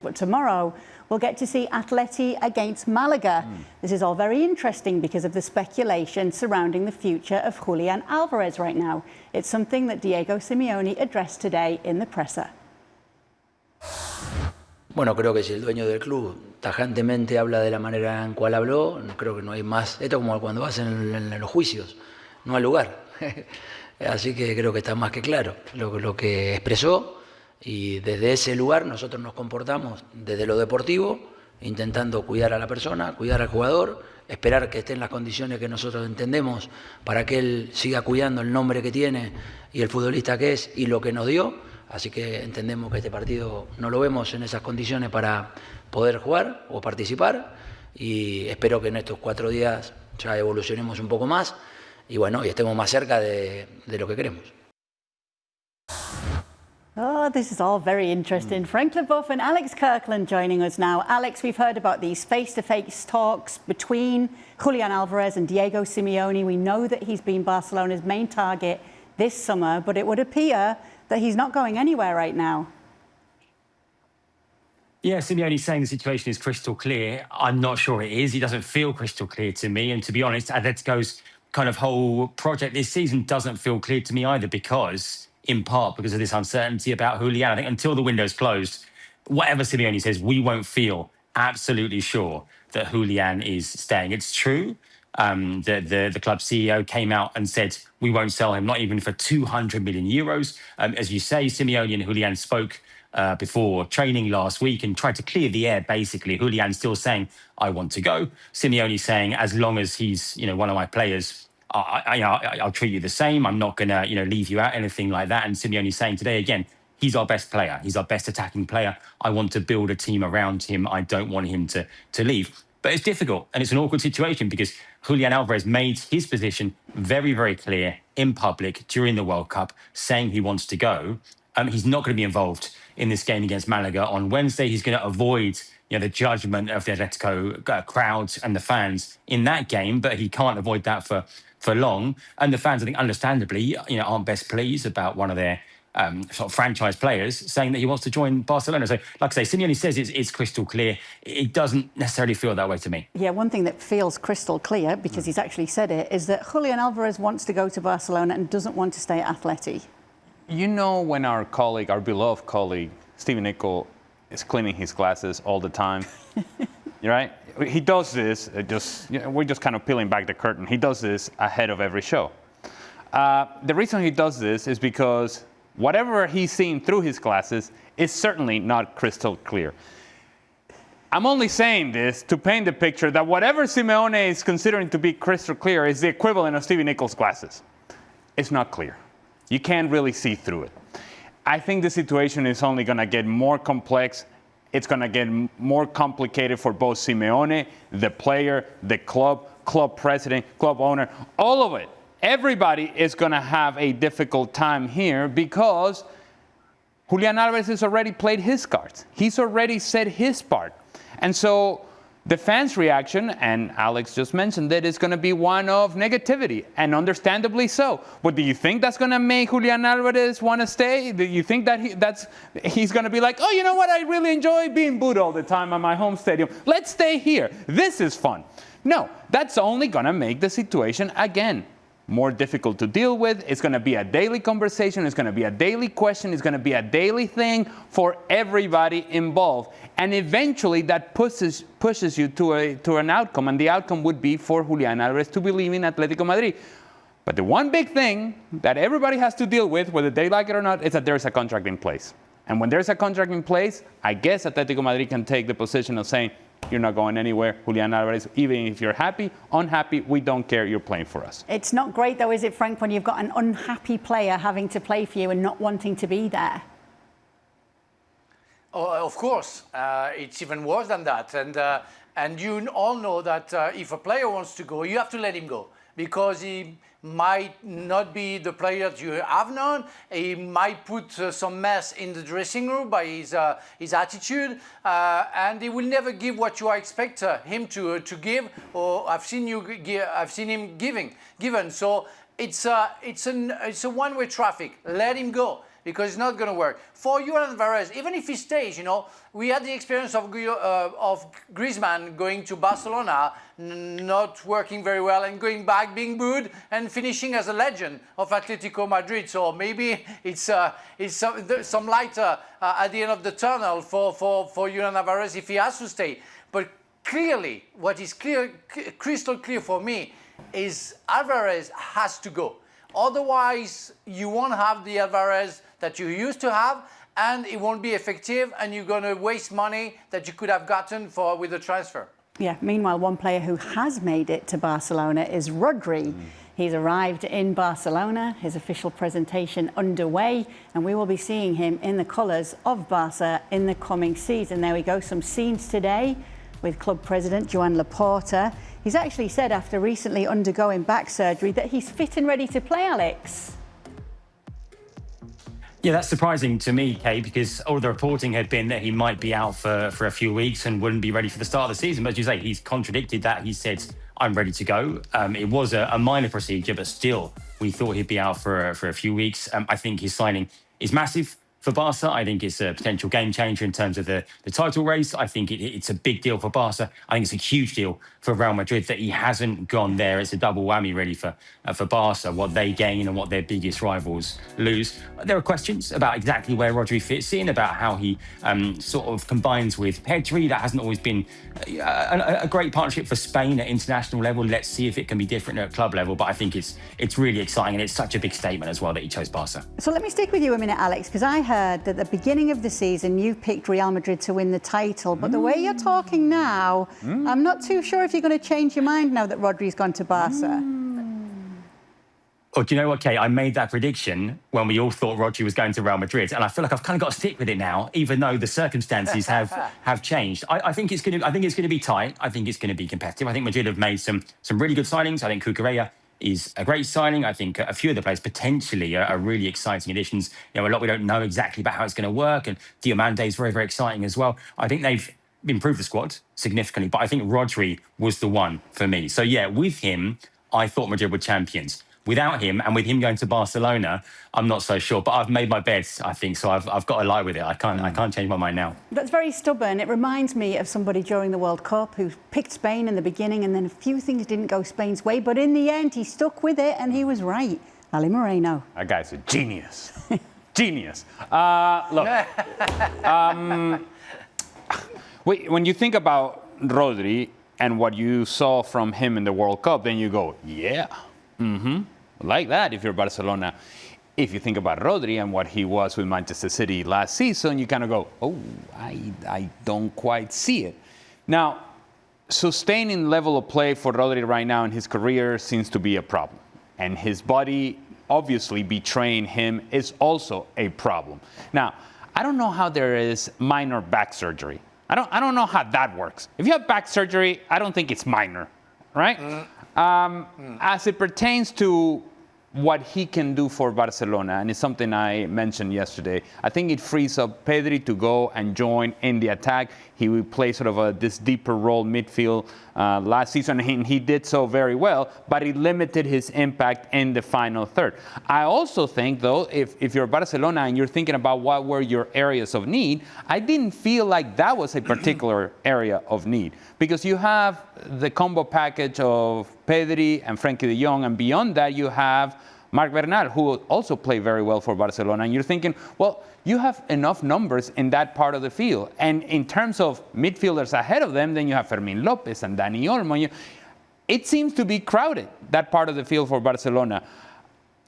But tomorrow, we'll get to see Atleti against Malaga. This is all very interesting because of the speculation surrounding the future of Julian Alvarez right now. It's something that Diego Simeone addressed today in the presser. Bueno, creo que si el dueño del club tajantemente habla de la manera en cual habló, creo que no hay más. Esto es como cuando vas en los juicios, no hay lugar. Así que creo que está más que claro lo que expresó. Y desde ese lugar nosotros nos comportamos desde lo deportivo, intentando cuidar a la persona, cuidar al jugador, esperar que esté en las condiciones que nosotros entendemos para que él siga cuidando el nombre que tiene y el futbolista que es y lo que nos dio. Así que entendemos que este partido no lo vemos en esas condiciones para poder jugar o participar y espero que en estos 4 días ya evolucionemos un poco más y bueno, y estemos más cerca de lo que queremos. Oh, this is all very interesting. Frank Leboeuf and Alex Kirkland joining us now. Alex, we've heard about these face-to-face talks between Julian Alvarez and Diego Simeone. We know that he's been Barcelona's main target this summer, but it would appear that he's not going anywhere right now. Yeah, Simeone's saying the situation is crystal clear. I'm not sure it is. It doesn't feel crystal clear to me. And to be honest, Atletico's kind of whole project this season doesn't feel clear to me either in part because of this uncertainty about Julian. I think until the window's closed, whatever Simeone says, we won't feel absolutely sure that Julian is staying. It's true that the club CEO came out and said, we won't sell him, not even for 200 million euros. As you say, Simeone and Julian spoke before training last week and tried to clear the air, basically. Julian still saying, I want to go. Simeone saying, as long as he's one of my players, I'll treat you the same. I'm not going to, leave you out, anything like that. And Simeone saying today, again, he's our best player. He's our best attacking player. I want to build a team around him. I don't want him to leave. But it's difficult and it's an awkward situation because Julian Alvarez made his position very, very clear in public during the World Cup, saying he wants to go. He's not going to be involved in this game against Malaga on Wednesday. He's going to avoid the judgment of the Atletico crowds and the fans in that game, but he can't avoid that for long. And the fans, I think, understandably, aren't best pleased about one of their sort of franchise players saying that he wants to join Barcelona. So, like I say, Simeone says it's crystal clear. It doesn't necessarily feel that way to me. Yeah, one thing that feels crystal clear, because he's actually said it, is that Julian Alvarez wants to go to Barcelona and doesn't want to stay at Atleti. When our beloved colleague, Stephen Nicol, is cleaning his glasses all the time, right? He does this, we're just kind of peeling back the curtain. He does this ahead of every show. The reason he does this is because whatever he's seeing through his glasses is certainly not crystal clear. I'm only saying this to paint the picture that whatever Simeone is considering to be crystal clear is the equivalent of Stephen Nicol's glasses. It's not clear. You can't really see through it. I think the situation is only going to get more complex. It's going to get more complicated for both Simeone, the player, the club president, club owner, all of it. Everybody is going to have a difficult time here because Julian Alvarez has already played his cards. He's already said his part. And so the fans' reaction, and Alex just mentioned that, is going to be one of negativity, and understandably so. But do you think that's going to make Julian Alvarez want to stay? Do you think that he's going to be like, oh, you know what? I really enjoy being booed all the time at my home stadium. Let's stay here. This is fun. No, that's only going to make the situation, again, more difficult to deal with. It's going to be a daily conversation. It's going to be a daily question. It's going to be a daily thing for everybody involved. And eventually that pushes you to an outcome. And the outcome would be for Julian Alvarez to be leaving Atletico Madrid. But the one big thing that everybody has to deal with, whether they like it or not, is that there's a contract in place. And when there's a contract in place, I guess Atletico Madrid can take the position of saying, you're not going anywhere, Julian Alvarez. Even if you're happy, unhappy, we don't care. You're playing for us. It's not great, though, is it, Frank, when you've got an unhappy player having to play for you and not wanting to be there? Oh, of course. It's even worse than that. And you all know that if a player wants to go, you have to let him go. Because he might not be the player that you have known. He might put some mess in the dressing room by his attitude, and he will never give what you expect him to give. Or I've seen him given. So it's a one-way traffic. Let him go. because it's not going to work. For Julian Alvarez, even if he stays, you know, we had the experience of Griezmann going to Barcelona, not working very well, and going back, being booed, and finishing as a legend of Atletico Madrid. So maybe it's some light at the end of the tunnel for Julian Alvarez if he has to stay. But clearly, what is crystal clear for me is Alvarez has to go. Otherwise, you won't have the Alvarez that you used to have, and it won't be effective, and you're going to waste money that you could have gotten with the transfer. Yeah, meanwhile, one player who has made it to Barcelona is Rodri. He's arrived in Barcelona, his official presentation underway, and we will be seeing him in the colours of Barca in the coming season. There we go, some scenes today with club president Joan Laporta. He's actually said after recently undergoing back surgery that he's fit and ready to play, Alex. Yeah, that's surprising to me, Kay, because all the reporting had been that he might be out for a few weeks and wouldn't be ready for the start of the season. But as you say, he's contradicted that. He said, I'm ready to go. It was a minor procedure, but still, we thought he'd be out for a few weeks. I think his signing is massive for Barca. I think it's a potential game changer in terms of the title race. I think it's a big deal for Barca. I think it's a huge deal for Real Madrid that he hasn't gone there. It's a double whammy really for Barca, what they gain and what their biggest rivals lose. There are questions about exactly where Rodri fits in, about how he sort of combines with Pedri. That hasn't always been a great partnership for Spain at international level. Let's see if it can be different at club level. But I think it's really exciting, and it's such a big statement as well that he chose Barca. So let me stick with you a minute, Alex, because I heard that at the beginning of the season you picked Real Madrid to win the title, but the way you're talking now, I'm not too sure if you're going to change your mind now that Rodri's gone to Barca. Oh, do you know what, Kate? I made that prediction when we all thought Rodri was going to Real Madrid, and I feel like I've kind of got to stick with it now, even though the circumstances have changed. I think it's going to be tight. I think it's going to be competitive. I think Madrid have made some really good signings. I think Cucurella is a great signing. I think a few of the players potentially are really exciting additions. You know, a lot we don't know exactly about how it's going to work, and Diomande is very, very exciting as well. I think they've improved the squad significantly, but I think Rodri was the one for me. So yeah, with him, I thought Madrid were champions. Without him, and with him going to Barcelona, I'm not so sure. But I've made my bed, I think, so I've got to lie with it. I can't change my mind now. That's very stubborn. It reminds me of somebody during the World Cup who picked Spain in the beginning, and then a few things didn't go Spain's way, but in the end he stuck with it, and he was right. Ali Moreno. That guy's a genius. Genius. Look, when you think about Rodri and what you saw from him in the World Cup, then you go, yeah. Like that if you're Barcelona. If you think about Rodri and what he was with Manchester City last season, you kind of go, oh, I don't quite see it. Now, sustaining level of play for Rodri right now in his career seems to be a problem. And his body obviously betraying him is also a problem. Now, I don't know how there is minor back surgery. I don't know how that works. If you have back surgery, I don't think it's minor, right? As it pertains to what he can do for Barcelona, and it's something I mentioned yesterday, I think it frees up Pedri to go and join in the attack. He would play sort of this deeper role midfield last season, and he did so very well, but it limited his impact in the final third. I also think, though, if you're Barcelona and you're thinking about what were your areas of need, I didn't feel like that was a particular area of need, because you have the combo package of Pedri and Frenkie de Jong, and beyond that you have Marc Bernal, who also played very well for Barcelona. And you're thinking, well, you have enough numbers in that part of the field. And in terms of midfielders ahead of them, then you have Fermín López and Dani Olmo. It seems to be crowded, that part of the field for Barcelona.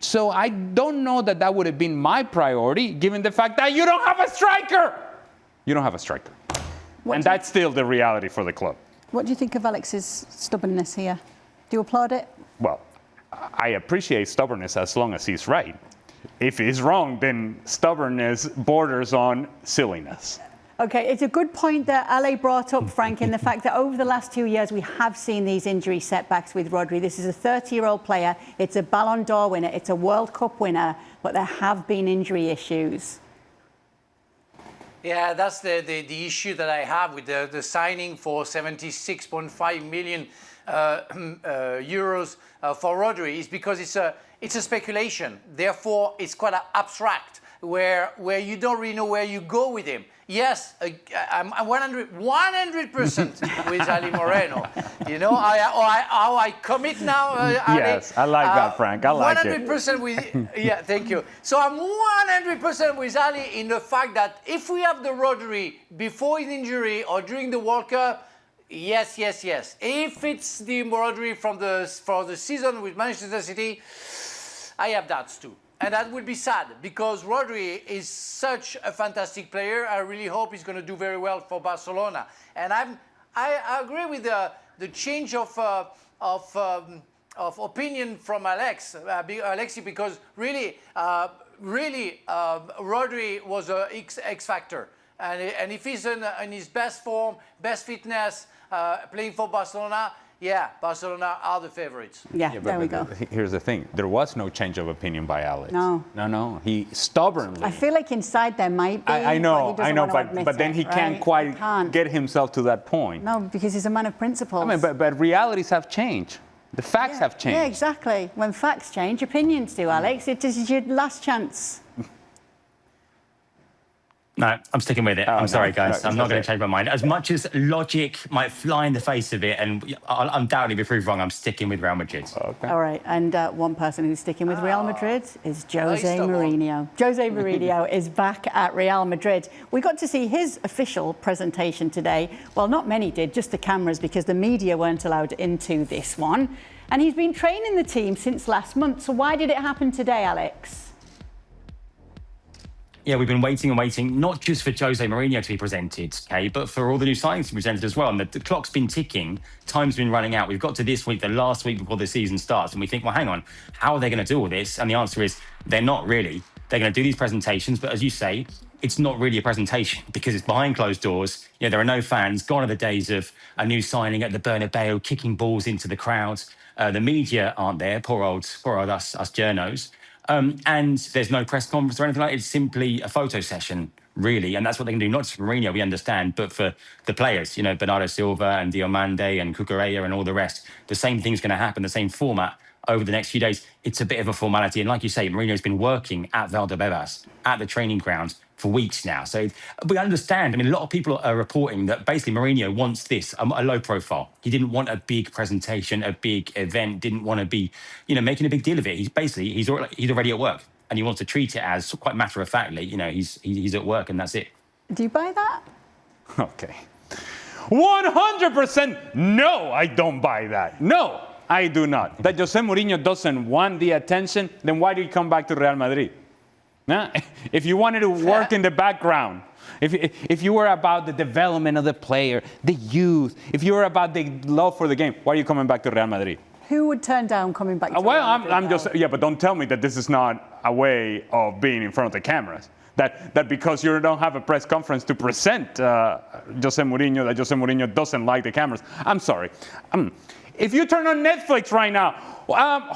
So I don't know that would have been my priority, given the fact that you don't have a striker. You don't have a striker. And that's still the reality for the club. What do you think of Alex's stubbornness here? Do you applaud it? Well, I appreciate stubbornness as long as he's right. If he's wrong, then stubbornness borders on silliness. Okay, it's a good point that Ale brought up, Frank, in the fact that over the last 2 years we have seen these injury setbacks with Rodri. This is a 30-year-old player. It's a Ballon d'Or winner. It's a World Cup winner. But there have been injury issues. Yeah, that's the issue that I have with the signing for 76.5 million euros for Rodri, is because it's a speculation. Therefore, it's quite abstract. where you don't really know where you go with him. Yes, I'm 100% with Ali Moreno. You know, how I commit now. Yes, I like that, Frank. I like 100% with. Yeah, thank you. So I'm 100% with Ali in the fact that if we have the Rodri before his injury or during the World Cup, yes. If it's the Rodri for the season with Manchester City, I have doubts too. And that would be sad because Rodri is such a fantastic player. I really hope he's going to do very well for Barcelona. And I agree with the change of opinion from Alexi, because really, Rodri was a X factor. And if he's in his best form, best fitness, playing for Barcelona, yeah, Barcelona are the favorites. Yeah, there we go. Here's the thing. There was no change of opinion by Alex. No. He stubbornly. I feel like inside there might be. I know, but then he can't quite get himself to that point. No, because he's a man of principles. I mean, but realities have changed. The facts have changed. Yeah, exactly. When facts change, opinions do, Alex. It is your last chance. No, I'm sticking with it. I'm sorry, guys. I'm not going to change my mind. As much as logic might fly in the face of it, and I'll undoubtedly be proved wrong, I'm sticking with Real Madrid. Okay. All right, and one person who's sticking with Real Madrid is Jose Mourinho. Jose Mourinho is back at Real Madrid. We got to see his official presentation today. Well, not many did, just the cameras, because the media weren't allowed into this one. And he's been training the team since last month. So why did it happen today, Alex? Yeah, we've been waiting, not just for Jose Mourinho to be presented, okay, but for all the new signings to be presented as well. And the clock's been ticking, time's been running out. We've got to this week, the last week before the season starts, and we think, well, hang on, how are they going to do all this? And the answer is, they're not really. They're going to do these presentations, but as you say, it's not really a presentation because it's behind closed doors. You know, there are no fans. Gone are the days of a new signing at the Bernabeu, kicking balls into the crowd. The media aren't there. Poor old us journos. And there's no press conference or anything like that. It's simply a photo session, really. And that's what they can do, not just for Mourinho, we understand, but for the players, you know, Bernardo Silva and Diomande and Cucurella and all the rest. The same thing's going to happen, the same format over the next few days. It's a bit of a formality. And like you say, Mourinho's been working at Valdebebas, at the training ground, for weeks now. So we understand. I mean, a lot of people are reporting that basically Mourinho wants this, a low profile. He didn't want a big presentation, a big event, didn't want to be, you know, making a big deal of it. He's already at work and he wants to treat it as quite matter-of-factly, you know, he's at work and that's it. Do you buy that? Okay. 100% no, I don't buy that. No, I do not. That Jose Mourinho doesn't want the attention, then why did he come back to Real Madrid? If you wanted to work in the background, if you were about the development of the player, the youth, if you were about the love for the game, why are you coming back to Real Madrid? Who would turn down coming back to Real Madrid? I'm just, but don't tell me that this is not a way of being in front of the cameras. That because you don't have a press conference to present Jose Mourinho, that Jose Mourinho doesn't like the cameras. I'm sorry. If you turn on Netflix right now,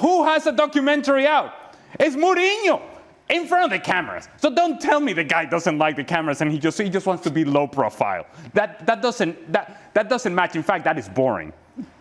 who has a documentary out? It's Mourinho. In front of the cameras. So don't tell me the guy doesn't like the cameras and he just wants to be low profile. That doesn't match. In fact, that is boring.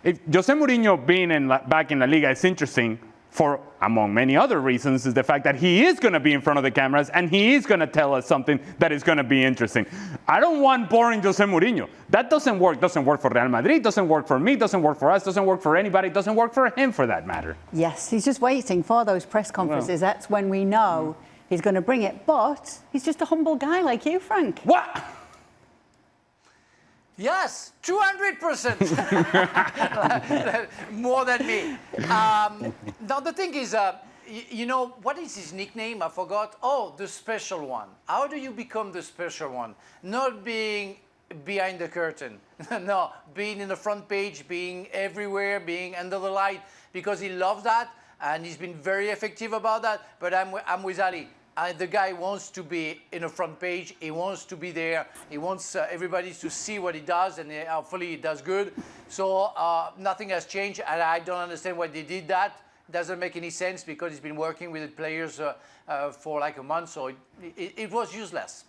If Jose Mourinho being back in La Liga is interesting for, among many other reasons, is the fact that he is going to be in front of the cameras and he is going to tell us something that is going to be interesting. I don't want boring Jose Mourinho. That doesn't work. Doesn't work for Real Madrid. Doesn't work for me. Doesn't work for us. Doesn't work for anybody. Doesn't work for him, for that matter. Yes, he's just waiting for those press conferences. Well, that's when we know he's going to bring it. But he's just a humble guy like you, Frank. What? Yes, 200%. More than me. Now, the thing is, you know, what is his nickname? I forgot. Oh, the special one. How do you become the special one? Not being behind the curtain. No, being in the front page, being everywhere, being under the light, because he loves that, and he's been very effective about that. But I'm with Ali. The guy wants to be in the front page. He wants to be there. He wants everybody to see what he does, and hopefully he does good. So nothing has changed, and I don't understand why they did that. It doesn't make any sense because he's been working with the players for like a month, so it was useless.